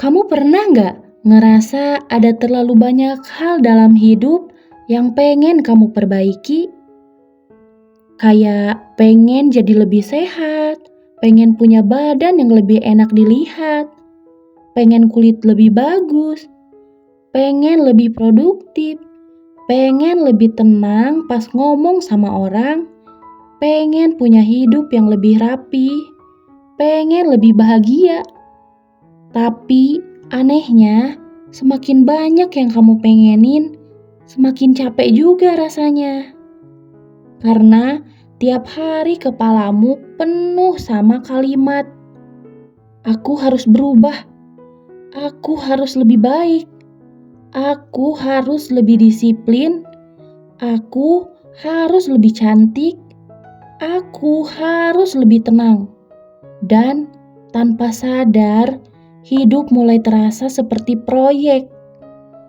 Kamu pernah nggak ngerasa ada terlalu banyak hal dalam hidup yang pengen kamu perbaiki? Kayak pengen jadi lebih sehat, pengen punya badan yang lebih enak dilihat, pengen kulit lebih bagus, pengen lebih produktif, pengen lebih tenang pas ngomong sama orang, pengen punya hidup yang lebih rapi, pengen lebih bahagia. Tapi anehnya, semakin banyak yang kamu pengenin, semakin capek juga rasanya. Karena tiap hari kepalamu penuh sama kalimat, "Aku harus berubah, aku harus lebih baik, aku harus lebih disiplin, aku harus lebih cantik, aku harus lebih tenang." Dan tanpa sadar, hidup mulai terasa seperti proyek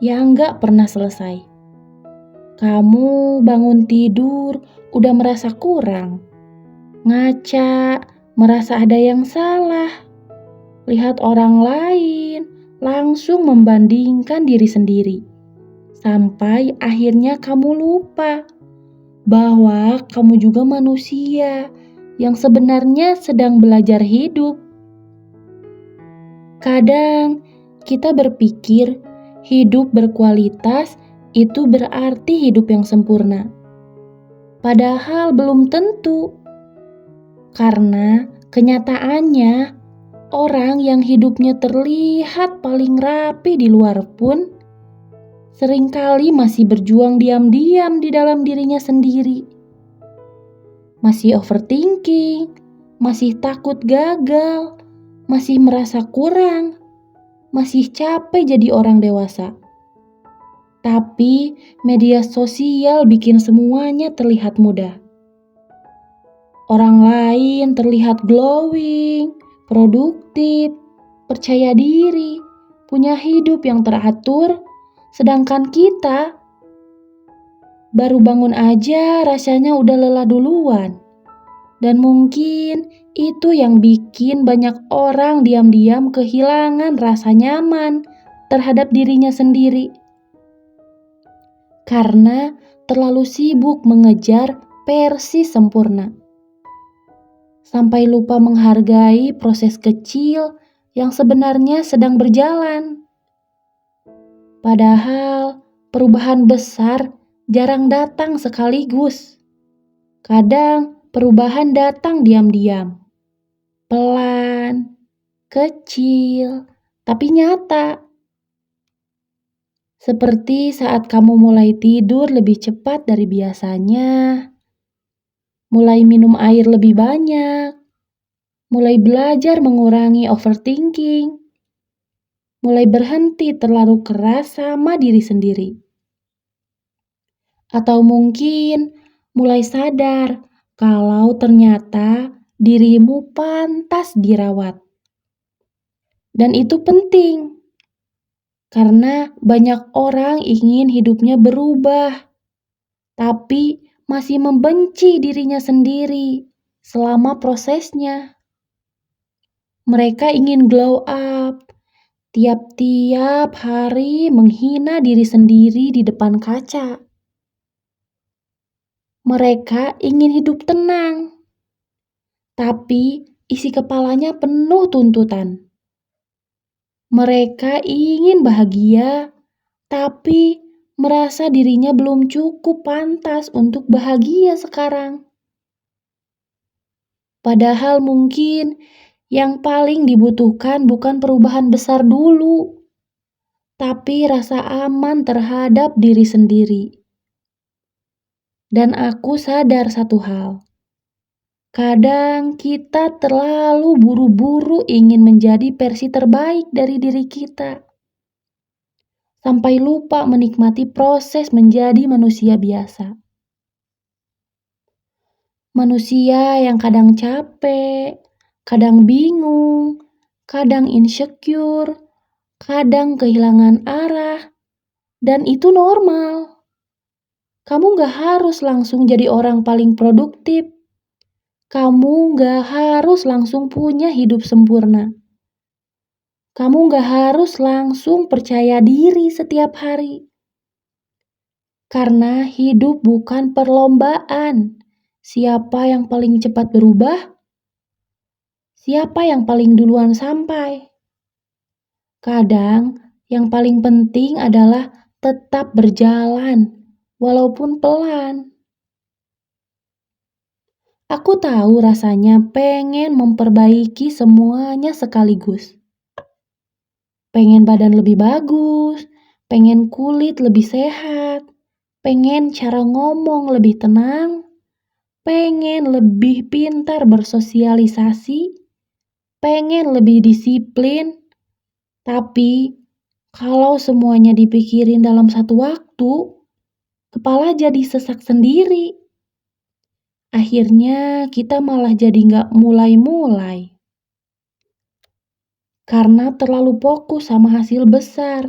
yang gak pernah selesai. Kamu bangun tidur udah merasa kurang, ngaca, merasa ada yang salah, lihat orang lain, langsung membandingkan diri sendiri. Sampai akhirnya kamu lupa bahwa kamu juga manusia yang sebenarnya sedang belajar hidup. Kadang kita berpikir hidup berkualitas itu berarti hidup yang sempurna. Padahal belum tentu. Karena kenyataannya orang yang hidupnya terlihat paling rapi di luar pun seringkali masih berjuang diam-diam di dalam dirinya sendiri. Masih overthinking, masih takut gagal, masih merasa kurang, masih capek jadi orang dewasa. Tapi media sosial bikin semuanya terlihat mudah. Orang lain terlihat glowing, produktif, percaya diri, punya hidup yang teratur, sedangkan kita baru bangun aja rasanya udah lelah duluan. Dan mungkin itu yang bikin banyak orang diam-diam kehilangan rasa nyaman terhadap dirinya sendiri. Karena terlalu sibuk mengejar versi sempurna. Sampai lupa menghargai proses kecil yang sebenarnya sedang berjalan. Padahal perubahan besar jarang datang sekaligus. Kadang perubahan datang diam-diam, pelan, kecil, tapi nyata. Seperti saat kamu mulai tidur lebih cepat dari biasanya, mulai minum air lebih banyak, mulai belajar mengurangi overthinking, mulai berhenti terlalu keras sama diri sendiri. Atau mungkin mulai sadar kalau ternyata dirimu pantas dirawat. Dan itu penting. Karena banyak orang ingin hidupnya berubah, tapi masih membenci dirinya sendiri selama prosesnya. Mereka ingin glow up, tiap-tiap hari menghina diri sendiri di depan kaca. Mereka ingin hidup tenang, tapi isi kepalanya penuh tuntutan. Mereka ingin bahagia, tapi merasa dirinya belum cukup pantas untuk bahagia sekarang. Padahal mungkin yang paling dibutuhkan bukan perubahan besar dulu, tapi rasa aman terhadap diri sendiri. Dan aku sadar satu hal. Kadang kita terlalu buru-buru ingin menjadi versi terbaik dari diri kita. Sampai lupa menikmati proses menjadi manusia biasa. Manusia yang kadang capek, kadang bingung, kadang insecure, kadang kehilangan arah, dan itu normal. Kamu gak harus langsung jadi orang paling produktif. Kamu gak harus langsung punya hidup sempurna. Kamu gak harus langsung percaya diri setiap hari. Karena hidup bukan perlombaan. Siapa yang paling cepat berubah? Siapa yang paling duluan sampai? Kadang yang paling penting adalah tetap berjalan, walaupun pelan. Aku tahu rasanya pengen memperbaiki semuanya sekaligus. Pengen badan lebih bagus, pengen kulit lebih sehat, pengen cara ngomong lebih tenang, pengen lebih pintar bersosialisasi, pengen lebih disiplin. Tapi kalau semuanya dipikirin dalam satu waktu, kepala jadi sesak sendiri. Akhirnya kita malah jadi nggak mulai-mulai. Karena terlalu fokus sama hasil besar.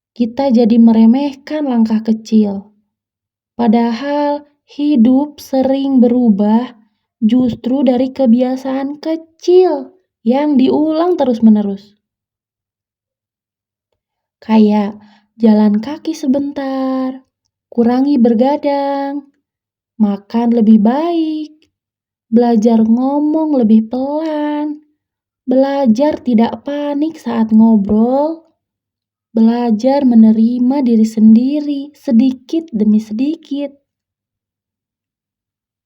Kita jadi meremehkan langkah kecil. Padahal hidup sering berubah justru dari kebiasaan kecil yang diulang terus-menerus. Kayak jalan kaki sebentar, kurangi bergadang, makan lebih baik, belajar ngomong lebih pelan, belajar tidak panik saat ngobrol, belajar menerima diri sendiri sedikit demi sedikit.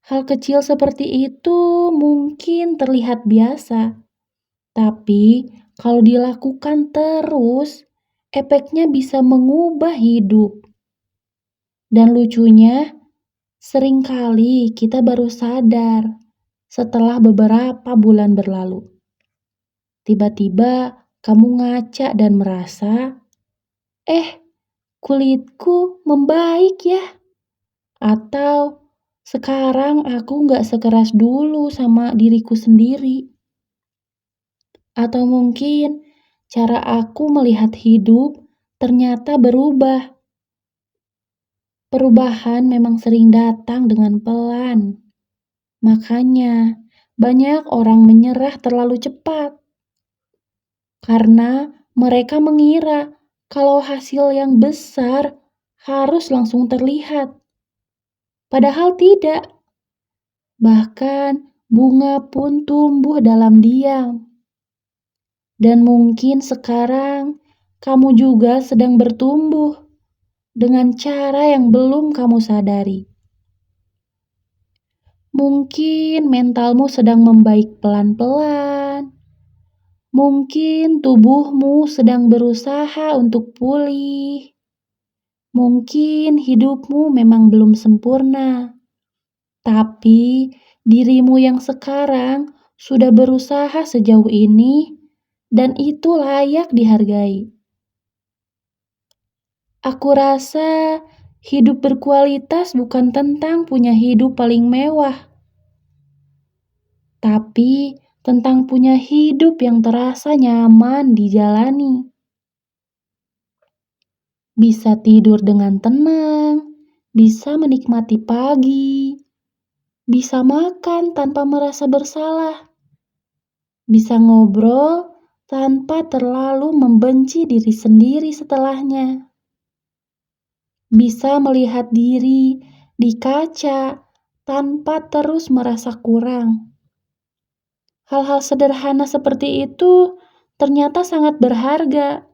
Hal kecil seperti itu mungkin terlihat biasa, tapi kalau dilakukan terus, efeknya bisa mengubah hidup. Dan lucunya, seringkali kita baru sadar setelah beberapa bulan berlalu. Tiba-tiba kamu ngaca dan merasa, kulitku membaik ya. Atau sekarang aku gak sekeras dulu sama diriku sendiri. Atau mungkin cara aku melihat hidup ternyata berubah. Perubahan memang sering datang dengan pelan. Makanya banyak orang menyerah terlalu cepat. Karena mereka mengira kalau hasil yang besar harus langsung terlihat. Padahal tidak. Bahkan bunga pun tumbuh dalam diam. Dan mungkin sekarang kamu juga sedang bertumbuh dengan cara yang belum kamu sadari. Mungkin mentalmu sedang membaik pelan-pelan. Mungkin tubuhmu sedang berusaha untuk pulih. Mungkin hidupmu memang belum sempurna. Tapi dirimu yang sekarang sudah berusaha sejauh ini dan itu layak dihargai. Aku rasa hidup berkualitas bukan tentang punya hidup paling mewah, tapi tentang punya hidup yang terasa nyaman dijalani. Bisa tidur dengan tenang, bisa menikmati pagi, bisa makan tanpa merasa bersalah, bisa ngobrol tanpa terlalu membenci diri sendiri setelahnya. Bisa melihat diri di kaca tanpa terus merasa kurang. Hal-hal sederhana seperti itu ternyata sangat berharga.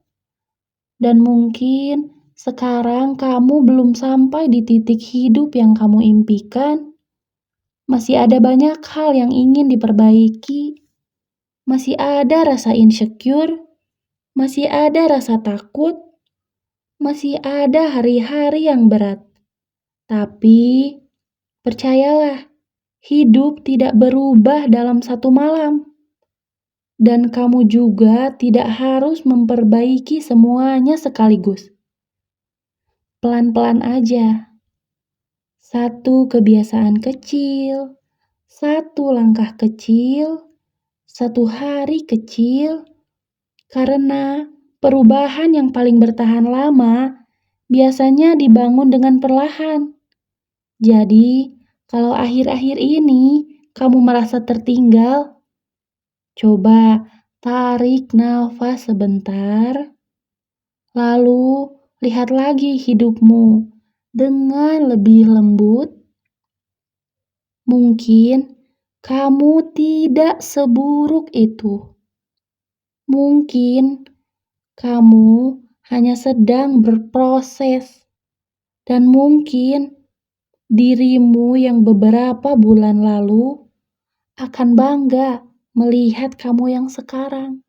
Dan mungkin sekarang kamu belum sampai di titik hidup yang kamu impikan. Masih ada banyak hal yang ingin diperbaiki. Masih ada rasa insecure. Masih ada rasa takut. Masih ada hari-hari yang berat. Tapi, percayalah, hidup tidak berubah dalam satu malam. Dan kamu juga tidak harus memperbaiki semuanya sekaligus. Pelan-pelan aja. Satu kebiasaan kecil, satu langkah kecil, satu hari kecil. Karena perubahan yang paling bertahan lama biasanya dibangun dengan perlahan. Jadi, kalau akhir-akhir ini kamu merasa tertinggal, coba Tarik nafas sebentar, lalu lihat lagi hidupmu dengan lebih lembut. Mungkin kamu tidak seburuk itu. Mungkin kamu hanya sedang berproses, dan mungkin dirimu yang beberapa bulan lalu akan bangga melihat kamu yang sekarang.